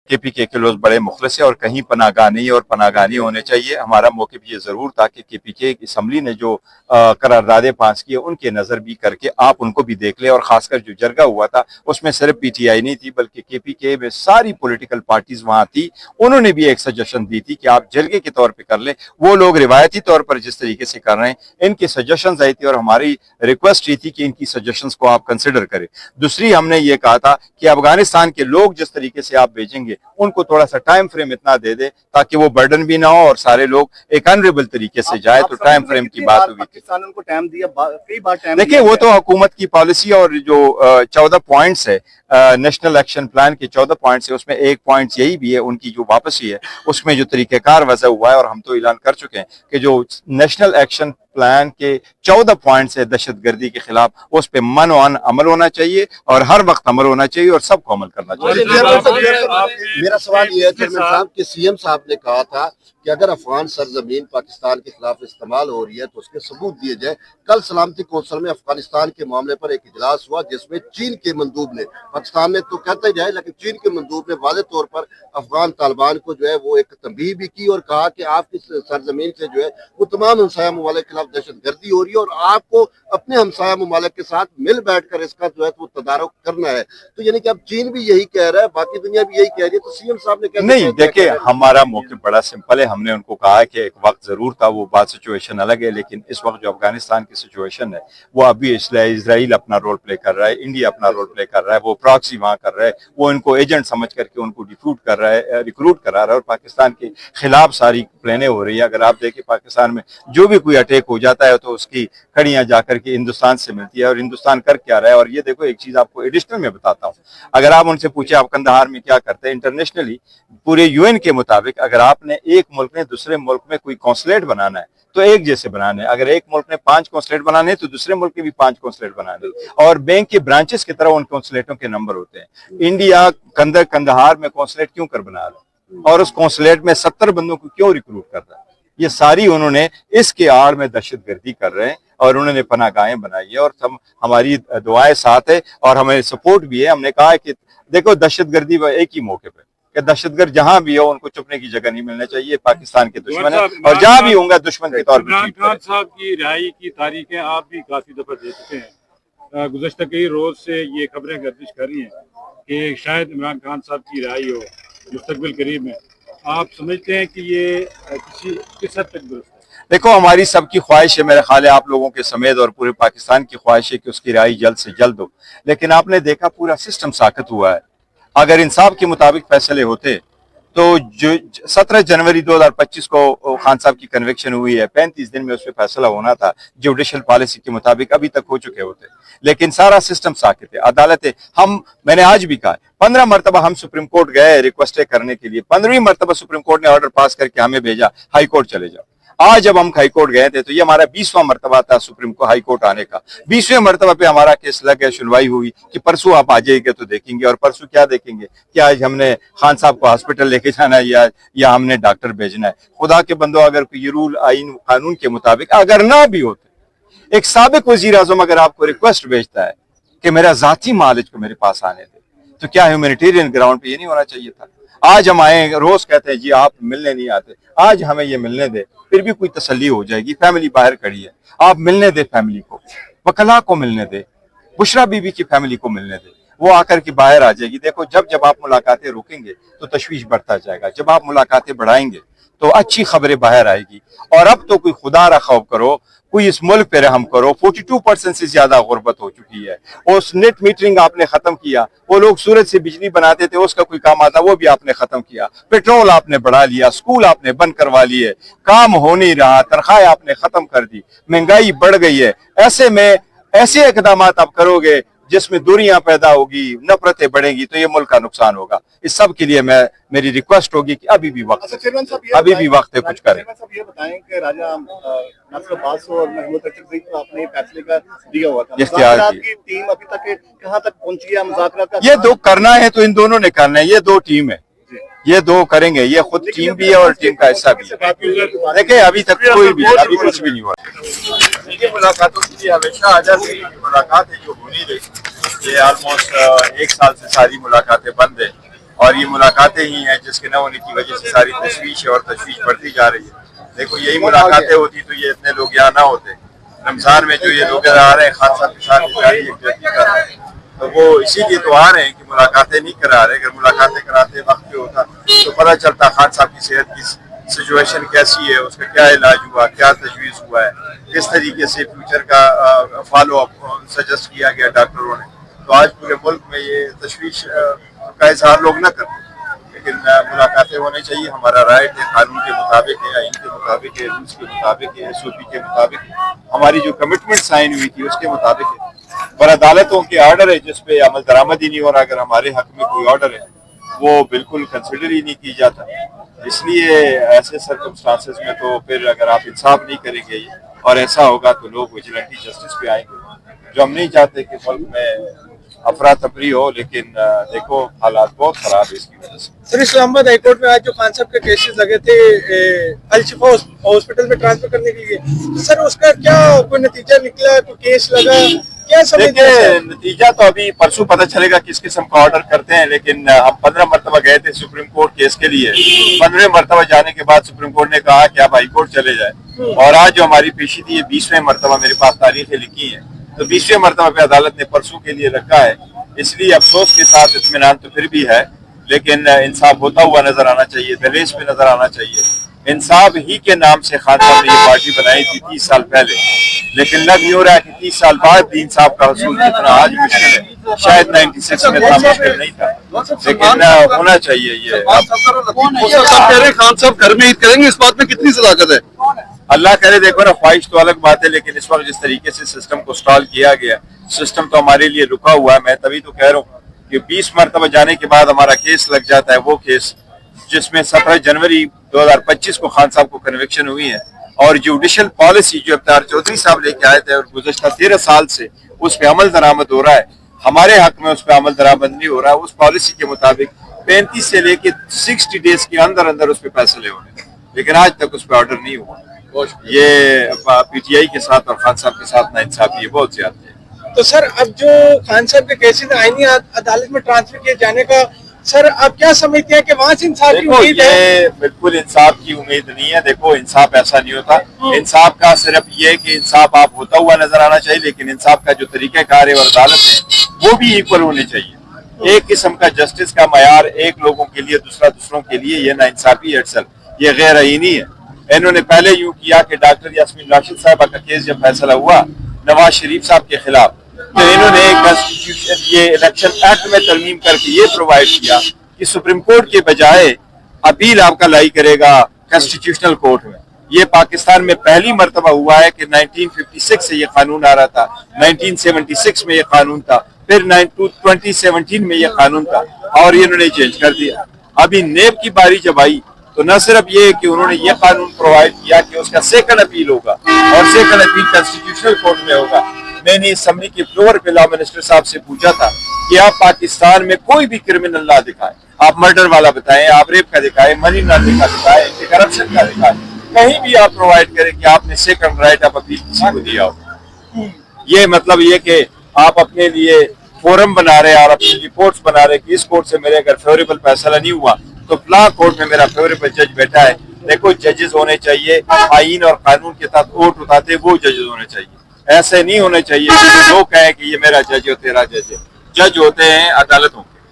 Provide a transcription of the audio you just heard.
KPK के लोग बड़े मुखलिस हैं और कहीं पनाहगाह नहीं और पनाहगाह नहीं होने चाहिए। हमारा मौक़िफ़ ये ज़रूर था कि KPK असम्बली ने जो करारदादें पास की है उनके नज़र भी करके आप उनको भी देख लें, और ख़ासकर जो जरगा हुआ था उसमें सिर्फ PTI नहीं थी बल्कि KPK में सारी पॉलिटिकल पार्टीज़ वहाँ थी। उन्होंने भी एक सजेशन दी थी कि आप जरगे के तौर पर कर लें। वो लोग रिवायती तौर पर जिस तरीके से कर रहे हैं, इनकी सजेशंस आई थी और हमारी रिक्वेस्ट ये थी कि इनकी सजेशंस को आप कंसिडर करें। दूसरी हमने ये कहा था कि अफगानिस्तान के लोग जिस तरीके से आप भेजेंगे उनको थोड़ा सा टाइम फ्रेम इतना दे दे ताकि वो बर्डन भी ना हो और सारे लोग एक अनरेबल तरीके से जाए। तो टाइम फ्रेम की बात हुई थी। उनको टाइम दिया, कई बार टाइम देखिए वो तो हुकूमत की पॉलिसी और जो 14 पॉइंट्स है नेशनल एक्शन प्लान के 14 पॉइंट्स है, उसमें एक पॉइंट यही भी है उनकी जो वापसी है उसमें जो तरीक़ेकार वज़ा हुआ है, और हम तो ऐलान कर चुके हैं कि जो नेशनल एक्शन प्लान के 14 पॉइंट्स है दहशतगर्दी के खिलाफ, उस पे मन अमल होना चाहिए और हर वक्त अमल होना चाहिए और सबको अमल करना चाहिए। मेरा सवाल ये है चेयरमैन साहब कि CM साहब ने कहा था कि अगर अफगान सरजमीन पाकिस्तान के खिलाफ इस्तेमाल हो रही है तो उसके सबूत दिए जाए। कल सलामती कौंसिल में अफगानिस्तान के मामले पर एक इजलास हुआ जिसमें चीन के मंदूब ने, पाकिस्तान ने तो कहता ही जाए लेकिन चीन के मंदूब ने वाज़ेह तौर पर अफगान तालिबान को जो है वो एक तंबीह भी की और कहा कि आपकी सरजमीन से जो है वो तमाम हमसाया ममालिक के खिलाफ दहशतगर्दी हो रही है और आपको अपने हमसाया ममालिक के साथ मिल बैठ कर इसका जो है वो तदारुक करना है। तो यानी कि अब चीन भी यही कह रहा है, बाकी दुनिया भी यही कह रही है, तो CM साहब ने नहीं, देखिए हमारा मौक़िफ़ बड़ा सिंपल है। हमने उनको कहा है कि एक वक्त जरूर था, वो बात सिचुएशन अलग है, लेकिन इस वक्त जो अफगानिस्तान की सिचुएशन है वो अभी इसराइल अपना रोल प्ले कर रहा है, इंडिया अपना रोल प्ले कर रहा है, वो प्रॉक्सी वहां कर रहा है, वो इनको एजेंट समझ करके उनको डिफ्यूट कर रहा है, रिक्रूट करा रहा है और पाकिस्तान के खिलाफ सारी प्लानें हो रही है। अगर आप देखें पाकिस्तान में जो भी कोई अटैक हो जाता है तो उसकी खड़ियां जाकर के हिंदुस्तान से मिलती है और हिंदुस्तान कर क्या रहा है। और ये देखो एक चीज आपको एडिशनल में बताता हूँ, अगर आप उनसे पूछे आप कंदहार में क्या करते हैं, इंटरनेशनली पूरे UN के मुताबिक अगर आपने एक मुल्क ने दूसरे मुल्क में कोई कौंसलेट बनाना है तो एक जैसे बनाने, अगर एक मुल्क ने 5 कौंसलेट बनाने तो दूसरे मुल्क के भी 5 कौंसलेट बनाने, और बैंक के ब्रांचेस की तरह उन कौंसलेटों के नंबर होते हैं। इंडिया कंदहार में कौंसलेट क्यों कर बना रहा है और उस कौंसलेट में 70 बंदों को क्यों रिक्रूट कर रहा है? ये सारी उन्होंने इसके आड़ में दहशतगर्दी कर रहे हैं और उन्होंने पनाहगाहें बनाई है और हमारी दुआएं साथ है और हमें सपोर्ट भी है। हमने कहा है कि देखो दहशतगर्दी एक ही मौके पे कि दहशतगर्द जहां भी हो उनको छुपने की जगह नहीं मिलना चाहिए, पाकिस्तान के दुश्मन है और जहां भी होंगे दुश्मन के तौर पर। इमरान खान साहब की रिहाई की तारीखें आप भी काफी दफा दे चुके हैं, गुज़श्ता कई रोज से ये खबरें गर्दिश कर रही हैं कि शायद इमरान खान साहब की रिहाई हो मुस्तकबिल करीब में। आप समझते हैं कि ये किस हद तक दुरुस्त है? देखो हमारी सबकी ख्वाहिश है, मेरे ख्याल है आप लोगों के समेत और पूरे पाकिस्तान की ख्वाहिश है कि उसकी रिहाई जल्द से जल्द हो, लेकिन आपने देखा पूरा सिस्टम साकत हुआ है। अगर इंसाफ के मुताबिक फैसले होते तो जो 17 जनवरी 2025 को खान साहब की कन्विक्शन हुई है, 35 दिन में उस पर फैसला होना था जुडिशल पॉलिसी के मुताबिक, अभी तक हो चुके होते, लेकिन सारा सिस्टम साकित है। अदालतें मैंने आज भी कहा 15 मरतबा हम सुप्रीम कोर्ट गए रिक्वेस्टें करने के लिए, 15वीं मरतबा सुप्रीम कोर्ट ने ऑर्डर पास करके हमें भेजा हाई कोर्ट चले जाओ। आज जब हम हाई कोर्ट गए थे तो ये हमारा 20वां मरतबा था सुप्रीम को हाई कोर्ट आने का। 20वें मरतबा पे हमारा केस लग गया, सुनवाई हुई कि परसों आप आ जाइएगा तो देखेंगे, और परसों क्या देखेंगे कि आज हमने खान साहब को हॉस्पिटल लेके जाना है या हमने डॉक्टर भेजना है। खुदा के बंदो, अगर कोई ये रूल आइन कानून के मुताबिक अगर ना भी होते, एक साबिक वजीर आजम अगर आपको रिक्वेस्ट भेजता है कि मेरा जाती मालिज को मेरे पास आने दे, तो क्या ह्यूमैनिटेरियन ग्राउंड पे ये नहीं होना चाहिए था? आज हम आए, रोज कहते हैं जी आप मिलने नहीं आते, आज हमें ये मिलने दे, फिर भी कोई तसल्ली हो जाएगी। फैमिली बाहर खड़ी है, आप मिलने दे फैमिली को, वकला को मिलने दे, बुशरा बीबी की फैमिली को मिलने दे, वो आकर के बाहर आ जाएगी। देखो जब आप मुलाकातें रोकेंगे तो तशवीश बढ़ता जाएगा, जब आप मुलाकातें बढ़ाएंगे तो अच्छी खबरें बाहर आएगी। और अब तो कोई खुदा रा खौफ करो, कोई इस मुल्क पे रहम करो। 42% से ज्यादा गुर्बत हो चुकी है। उस नेट मीटरिंग आपने खत्म किया, वो लोग सूरज से बिजली बनाते थे उसका कोई काम आता वो भी आपने खत्म किया, पेट्रोल आपने बढ़ा लिया, स्कूल आपने बंद करवा लिए, काम हो नहीं रहा, तनख्वाहें आपने खत्म कर दी, महंगाई बढ़ गई है। ऐसे में ऐसे इकदाम आप करोगे जिसमें दूरियां पैदा होगी, नफरतें बढ़ेंगी, तो ये मुल्क का नुकसान होगा। इस सब के लिए मेरी रिक्वेस्ट होगी कि अभी भी वक्त है, अभी भी वक्त है, कुछ करें। ये बताएं कि राजा नासिर अब्बास और महमूद अख्तर को आपने फैसले का दिया हुआ था, मुज़ाकरात की टीम अभी तक कहां तक पहुंची है? मुज़ाकरात का ये दो करना है तो इन दोनों ने करना है, ये दो टीम है, ये दो करेंगे, ये खुद टीम भी है और टीम का हिस्सा भी है। देखिए अभी तक कोई भी अभी कुछ भी नहीं हुआ। देखिए मुलाकातों के लिए हमेशा आजादी की मुलाकात है जो होनी रही, ये ऑलमोस्ट 1 साल से सारी मुलाकातें बंद है اور یہ ملاقاتیں ہی ہیں جس کے نہ ہونے کی وجہ سے ساری تشویش ہے اور تشویش بڑھتی جا رہی ہے. دیکھو یہی ملاقاتیں ہوتی تو یہ اتنے لوگ یہاں نہ ہوتے. رمضان میں جو یہ لوگ آ رہے ہیں خان صاحب کے ساتھ یکجہتی کر رہے ہیں تو وہ اسی لیے تو آ رہے ہیں کہ ملاقاتیں نہیں کرا رہے. اگر ملاقاتیں کراتے وقت جو ہوتا تو پتہ چلتا خان صاحب کی صحت کی سچویشن کیسی ہے, اس کا کیا علاج ہوا, کیا تجویز ہوا ہے, کس طریقے سے فیوچر کا فالو اپ سجیسٹ کیا گیا ڈاکٹروں نے. تو آج پورے ملک میں یہ تشویش کا اظہار لوگ نہ کرتے, لیکن ملاقاتیں ہونے چاہیے. ہمارا رائٹ ہے, قانون کے مطابق ہے, آئین کے مطابق ہے, رولس کے مطابق ہے, ایس او پی کے مطابق ہے, ہماری جو کمٹمنٹ سائن ہوئی تھی اس کے مطابق ہے. پر عدالتوں کے آرڈر ہے جس پہ عمل درآمد ہی نہیں ہو رہا. اگر ہمارے حق میں کوئی آرڈر ہے وہ بالکل کنسیڈر ہی نہیں کی جاتا. اس لیے ایسے سرکمسٹانسز میں تو پھر اگر آپ انصاف نہیں کریں گے اور ایسا ہوگا تو لوگ ویجیلنٹی جسٹس پہ آئیں گے, جو ہم نہیں چاہتے کہ ملک میں افراتفری ہو. لیکن دیکھو حالات بہت خراب ہے اس کی وجہ سے. سر اسلام آباد ہائی کورٹ میں آج جو خان صاحب کے کیسز لگے تھے الشفا ہاسپٹل میں ٹرانسفر کرنے کے لیے, سر اس کا کیا کوئی نتیجہ نکلا, کوئی کیس لگا, کیا سمجھتے ہیں؟ نتیجہ تو ابھی پرسوں پتہ چلے گا کس قسم کا آرڈر کرتے ہیں. لیکن ہم 15 مرتبہ گئے تھے سپریم کورٹ کیس کے لیے. 15 مرتبہ جانے کے بعد سپریم کورٹ نے کہا کہ آپ ہائی کورٹ چلے جائیں, اور آج جو ہماری پیشی تھی یہ 20ویں مرتبہ میرے پاس تاریخیں لکھی ہیں, تو 20ویں مرتبہ پہ عدالت نے پرسوں کے لیے رکھا ہے. اس لیے افسوس کے ساتھ اطمینان تو پھر بھی ہے, لیکن انصاف ہوتا ہوا نظر آنا چاہیے, دلیس پہ نظر آنا چاہیے. انصاف ہی کے نام سے خان صاحب نے یہ پارٹی بنائی تھی 30 سال پہلے, لیکن لگ یہ ہو رہا ہے کہ 30 سال بعد بھی انصاف کا حصول جتنا آج مشکل ہے شاید 96 میں اتنا مشکل نہیں تھا, لیکن ہونا چاہیے. یہ صاحب کہہ رہے ہیں خان صاحب گھر میں عید کریں گے, اس بات میں کتنی صداقت ہے؟ اللہ کرے. دیکھو نا, خواہش تو الگ بات ہے, لیکن اس وقت جس طریقے سے سسٹم کو سٹال کیا گیا, سسٹم تو ہمارے لیے رکا ہوا ہے. میں تبھی تو کہہ رہا ہوں کہ 20 مرتبہ جانے کے بعد ہمارا کیس لگ جاتا ہے, وہ کیس جس میں 17 جنوری 2025 کو خان صاحب کو کنوکشن ہوئی ہے, اور جوڈیشل پالیسی جو ابتار چودھری صاحب لے کے آئے تھے اور گزشتہ 13 سال سے اس پہ عمل درآمد ہو رہا ہے, ہمارے حق میں اس پہ عمل درآمد نہیں ہو رہا. اس پالیسی کے مطابق 35 سے لے کے 60 ڈیز کے اندر اندر اس پہ فیصلے ہونے, لیکن آج تک اس پہ آرڈر نہیں ہوا. یہ پی ٹی آئی کے ساتھ اور خان صاحب کے ساتھ ناانصافی ہے, بہت زیادہ ہے. تو سر اب جو خان صاحب کے کیسز آئینی عدالت میں ٹرانسفر کیے جانے کا, سر آپ کیا سمجھتے ہیں کہ وہاں سے انصاف کی امید ہے؟ یہ بالکل انصاف کی امید نہیں ہے. دیکھو انصاف ایسا نہیں ہوتا. انصاف کا صرف یہ کہ انصاف آپ ہوتا ہوا نظر آنا چاہیے, لیکن انصاف کا جو طریقہ کار ہے اور عدالت ہے وہ بھی ایکول ہونے چاہیے. ایک قسم کا جسٹس کا معیار ایک لوگوں کے لیے دوسرا دوسروں کے لیے, یہ ناانصافی ہے اٹسل, یہ غیر آئینی ہے. انہوں نے پہلے یوں کیا کہ ڈاکٹر یاسمین راشد صاحبہ کا کیس جب فیصلہ ہوا نواز شریف صاحب کے خلاف, تو انہوں نے یہ الیکشن ایکٹ میں ترمیم کر کے یہ پرووائڈ کیا کہ سپریم کورٹ کے بجائے اپیل آپ کا لائی کرے گا کانسٹیٹیوشنل کورٹ میں. یہ پاکستان میں پہلی مرتبہ ہوا ہے کہ 1956 سے یہ قانون آ رہا تھا, 1976 میں یہ قانون تھا, پھر 2017 میں یہ قانون تھا, اور یہ انہوں نے چینج کر دیا. ابھی نیب کی باری جب آئی تو نہ صرف یہ کہ انہوں نے یہ قانون پرووائڈ کیا کہ اس کا سیکنڈ اپیل ہوگا, اور سیکنڈ اپیل کانسٹیٹیوشنل کورٹ میں ہوگا. میں نے اسمبلی کے فلور پہ لا منسٹر صاحب سے پوچھا تھا کہ آپ پاکستان میں کوئی بھی کرمنل لا دکھائیں, آپ مرڈر والا بتائیں, آپ ریپ کا دکھائیں, منی لانڈرنگ کا دکھائیں, کرپشن کا دکھائیں, کہیں بھی آپ پرووائڈ کریں کہ آپ نے سیکنڈ رائٹ آف اپیل کسی کو دیا ہو. یہ مطلب یہ کہ آپ اپنے لیے فورم بنا رہے ہیں اور اپنی رپورٹس بنا رہے کہ اس کورٹ سے میرے اگر فیوریبل فیصلہ نہیں ہوا تو فلاں کورٹ میں میرا فیوریبل جج بیٹھا ہے. دیکھو ججز ہونے چاہیے آئین اور قانون کے تحت ووٹ اٹھاتے وہ ججز ہونے چاہیے. ایسے نہیں ہونے چاہیے کہ لوگ کہیں کہ یہ میرا جج ہے تیرا جج ہے. جج ہوتے ہیں عدالتوں